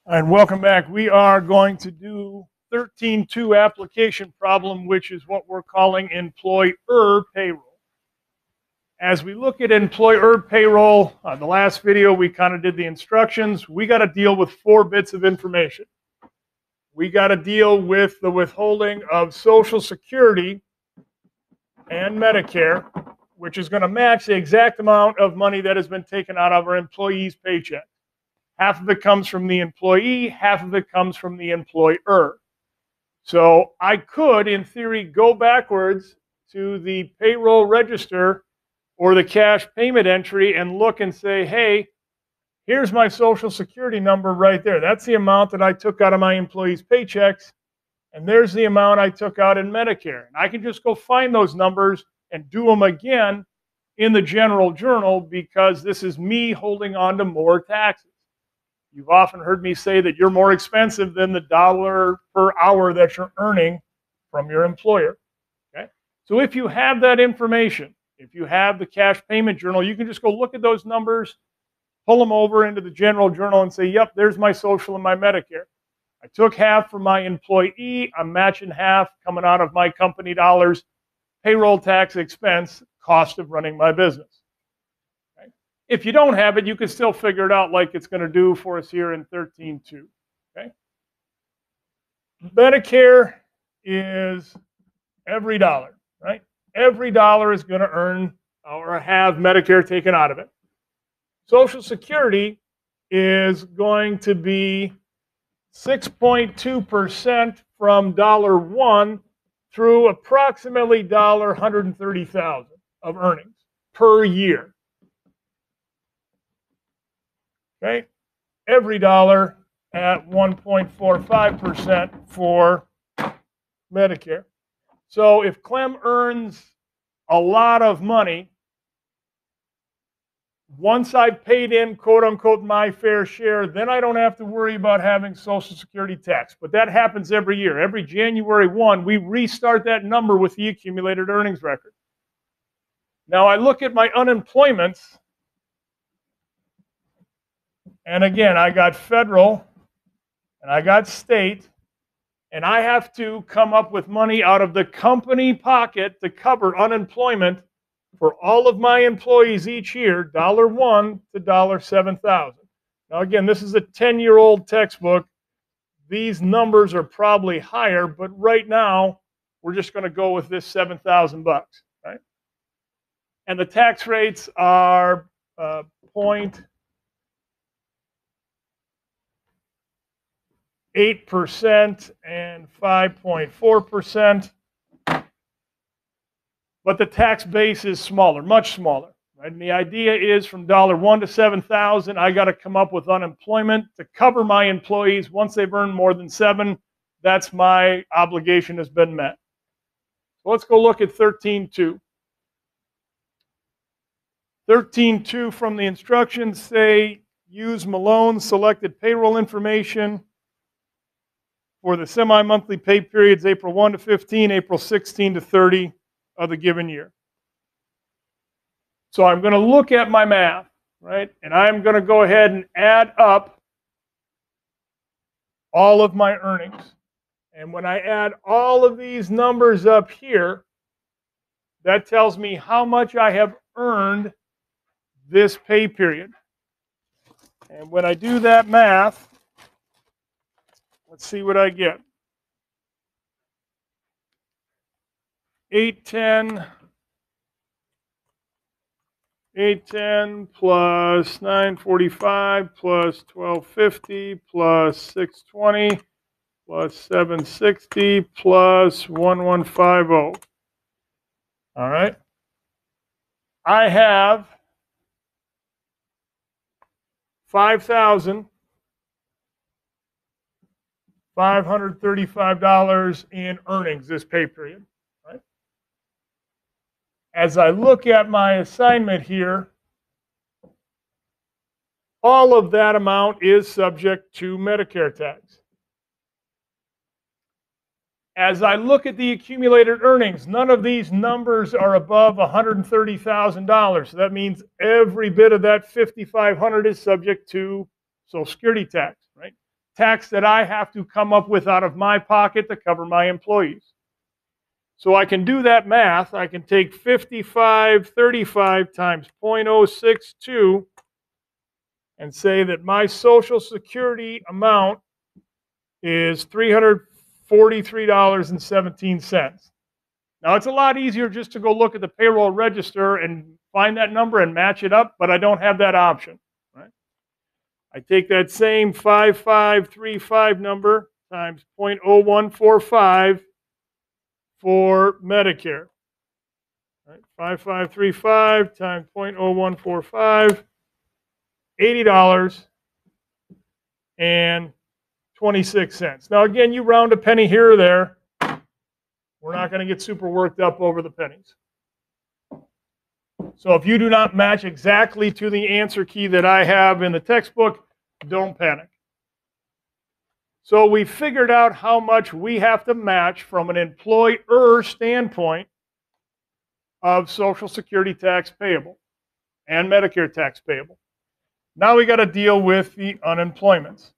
And welcome back. We are going to do 13.2 application problem, which is what we're calling EmployER payroll. As we look at EmployER payroll, on the last video we kind of did the instructions. We got to deal with 4 bits of information. We got to deal with the withholding of Social Security and Medicare, which is going to match the exact amount of money that has been taken out of our employee's paycheck. Half of it comes from the employee, half of it comes from the employer. So I could, in theory, go backwards to the payroll register or the cash payment entry and look and say, hey, here's my Social Security number right there. That's the amount that I took out of my employee's paychecks, and there's the amount I took out in Medicare. And I can just go find those numbers and do them again in the general journal because this is me holding on to more taxes. You've often heard me say that you're more expensive than the dollar per hour that you're earning from your employer. Okay? So if you have that information, if you have the cash payment journal, you can just go look at those numbers, pull them over into the general journal and say, yep, there's my social and my Medicare. I took half from my employee. I'm matching half coming out of my company dollars, payroll tax expense, cost of running my business. If you don't have it, you can still figure it out like it's going to do for us here in 13.2. Okay? Medicare is every dollar, right? Every dollar is going to earn or have Medicare taken out of it. Social Security is going to be 6.2% from $1 through approximately $130,000 of earnings per year. Okay, every dollar at 1.45% for Medicare. So if Clem earns a lot of money, once I've paid in, quote unquote, my fair share, then I don't have to worry about having Social Security tax. But that happens every year. Every January 1, we restart that number with the accumulated earnings record. Now I look at my unemployments. And again, I got federal and I got state, and I have to come up with money out of the company pocket to cover unemployment for all of my employees each year, $1 to $7,000. Now again, this is a 10-year-old textbook. These numbers are probably higher, but right now we're just going to go with this $7,000, right? And the tax rates are 0.8% and 5.4%, but the tax base is smaller, much smaller, right? And the idea is from $1 to $7,000, I got to come up with unemployment to cover my employees. Once they've earned more than 7, that's my obligation has been met. So let's go look at 13.2. 13.2 from the instructions say use Malone's selected payroll information for the semi-monthly pay periods April 1 to 15, April 16 to 30 of the given year. So I'm going to look at my math, right? And I'm going to go ahead and add up all of my earnings. And when I add all of these numbers up here, that tells me how much I have earned this pay period. And when I do that math, let's see what I get. 810 plus 945 plus 1250 plus 620 plus 760 plus 1150. All right. I have $5,535 in earnings this pay period. Right? As I look at my assignment here, all of that amount is subject to Medicare tax. As I look at the accumulated earnings, none of these numbers are above $130,000. So that means every bit of that $5,500 is subject to Social Security tax, right? tax that I have to come up with out of my pocket to cover my employees. So I can do that math. I can take 5535 times 0.062 and say that my Social Security amount is $343.17. Now, it's a lot easier just to go look at the payroll register and find that number and match it up, but I don't have that option. Right? I take that same 5535 number times 0.0145 for Medicare. Right? 5535 times 0.0145, $80.26. Now, again, you round a penny here or there. We're not going to get super worked up over the pennies. So if you do not match exactly to the answer key that I have in the textbook, don't panic. So we figured out how much we have to match from an employer standpoint of Social Security tax payable and Medicare tax payable. Now we got to deal with the unemployments.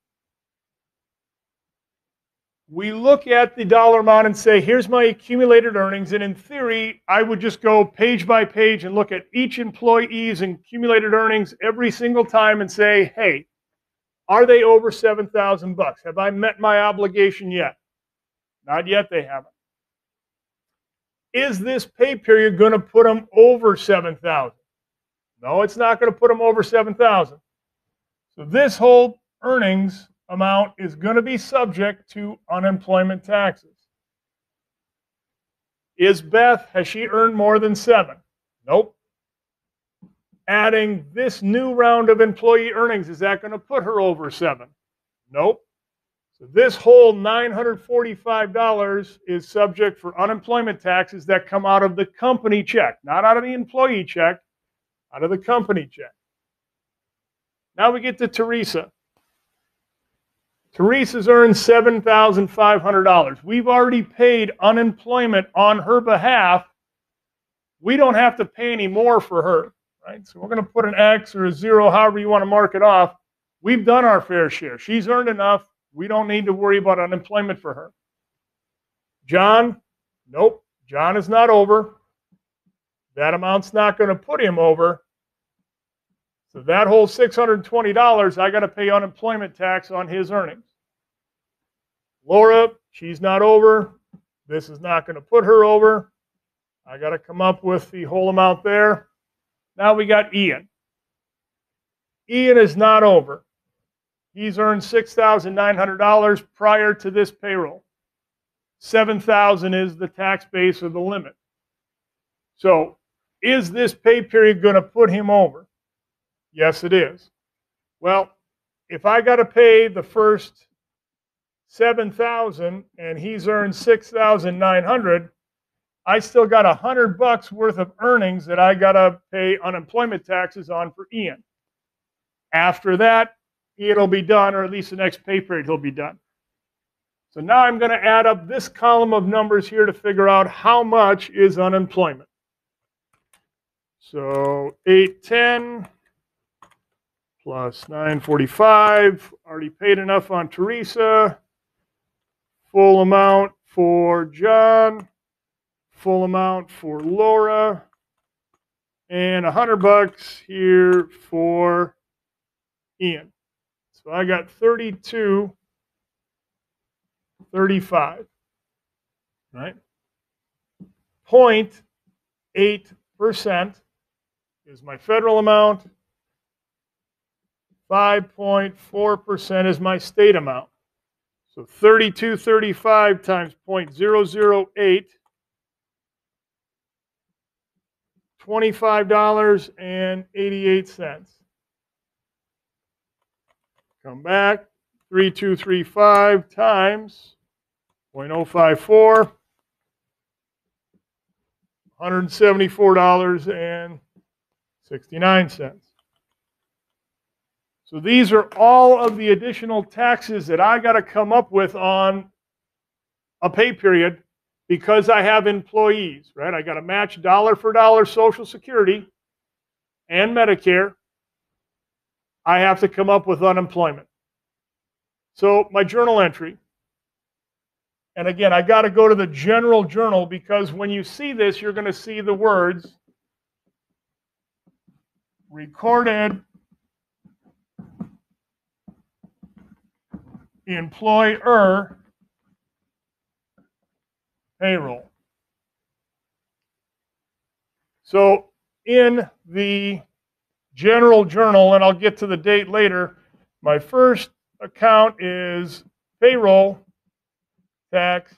We look at the dollar amount and say, here's my accumulated earnings. And in theory, I would just go page by page and look at each employee's accumulated earnings every single time and say, hey, are they over $7,000? Have I met my obligation yet? Not yet, they haven't. Is this pay period going to put them over $7,000? No, it's not going to put them over $7,000. So this whole earnings amount is going to be subject to unemployment taxes. Is Beth, has she earned more than 7? Nope. Adding this new round of employee earnings, is that going to put her over 7? Nope. So this whole $945 is subject for unemployment taxes that come out of the company check, not out of the employee check, out of the company check. Now we get to Teresa. Teresa's earned $7,500. We've already paid unemployment on her behalf. We don't have to pay any more for her. Right? So we're going to put an X or a 0, however you want to mark it off. We've done our fair share. She's earned enough. We don't need to worry about unemployment for her. John, nope. John is not over. That amount's not going to put him over. So that whole $620, I got to pay unemployment tax on his earnings. Laura, she's not over. This is not going to put her over. I got to come up with the whole amount there. Now we got Ian. Ian is not over. He's earned $6,900 prior to this payroll. $7,000 is the tax base or the limit. So is this pay period going to put him over? Yes, it is. Well, if I got to pay the first $7,000 and he's earned $6,900, I still got $100 worth of earnings that I got to pay unemployment taxes on for Ian. After that, it'll be done, or at least the next pay period he'll be done. So now I'm going to add up this column of numbers here to figure out how much is unemployment. So 810 plus 945, already paid enough on Teresa. Full amount for John. Full amount for Laura, and $100 here for Ian. So I got $32.35, right? 0.8% is my federal amount. 5.4% is my state amount. So $32.35 times 0.008. $25.88. Come back, 3235 times 0.054, $174.69. So these are all of the additional taxes that I got to come up with on a pay period because I have employees, right? I got to match dollar for dollar Social Security and Medicare. I have to come up with unemployment. So my journal entry, and again, I got to go to the general journal because when you see this, you're going to see the words recorded employer payroll. So in the general journal, and I'll get to the date later, my first account is payroll tax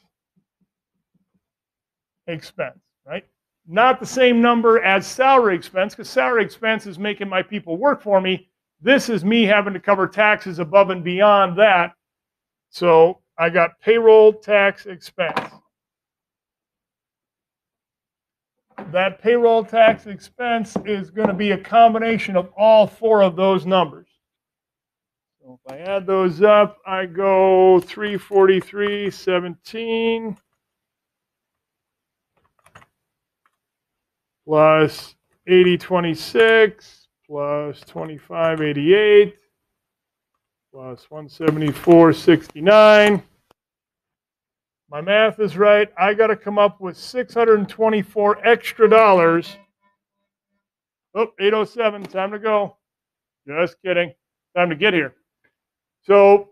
expense, right? Not the same number as salary expense, because salary expense is making my people work for me. This is me having to cover taxes above and beyond that. So I got payroll tax expense. That payroll tax expense is going to be a combination of all four of those numbers. So if I add those up, I go 343.17 plus 80.26 plus 25.88 plus 174.69. My math is right. I got to come up with $624 extra dollars. Oh, 8:07, time to go. Just kidding. Time to get here. So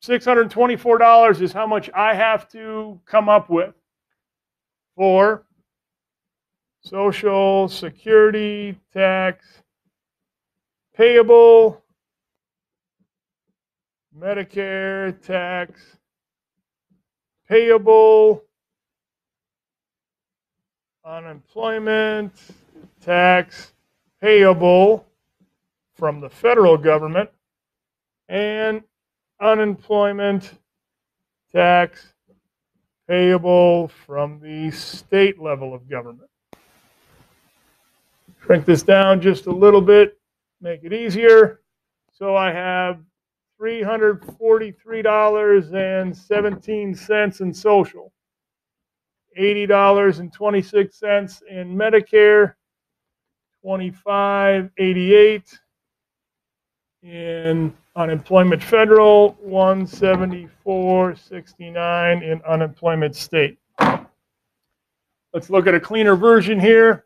$624 is how much I have to come up with for Social Security tax payable, Medicare tax payable, unemployment tax payable from the federal government, and unemployment tax payable from the state level of government. Shrink this down just a little bit, make it easier. So I have $343.17 in social, $80.26 in Medicare, $25.88 in unemployment federal, $174.69 in unemployment state. Let's look at a cleaner version here.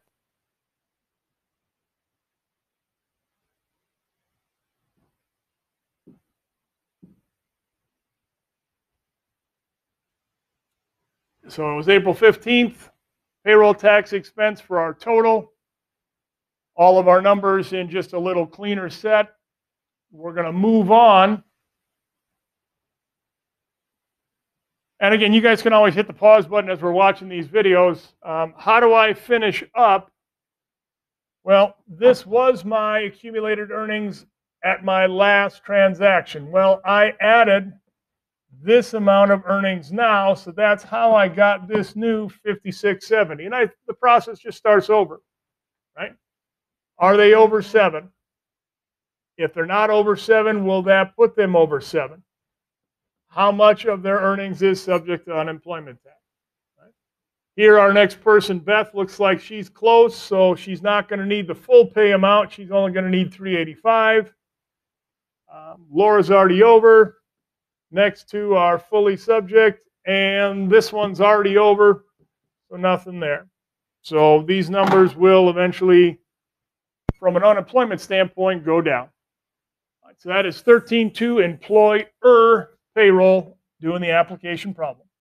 So it was April 15th, payroll tax expense for our total. All of our numbers in just a little cleaner set. We're going to move on. And again, you guys can always hit the pause button as we're watching these videos. How do I finish up? Well, this was my accumulated earnings at my last transaction. Well, I added this amount of earnings now, so that's how I got this new $56.70. And the process just starts over, right? Are they over 7? If they're not over 7, will that put them over 7? How much of their earnings is subject to unemployment tax? Right? Here, our next person, Beth, looks like she's close, so she's not going to need the full pay amount. She's only going to need $385. Laura's already over. Next two are fully subject, and this one's already over, so nothing there. So these numbers will eventually, from an unemployment standpoint, go down. So that is 13.2 employer payroll doing the application problem.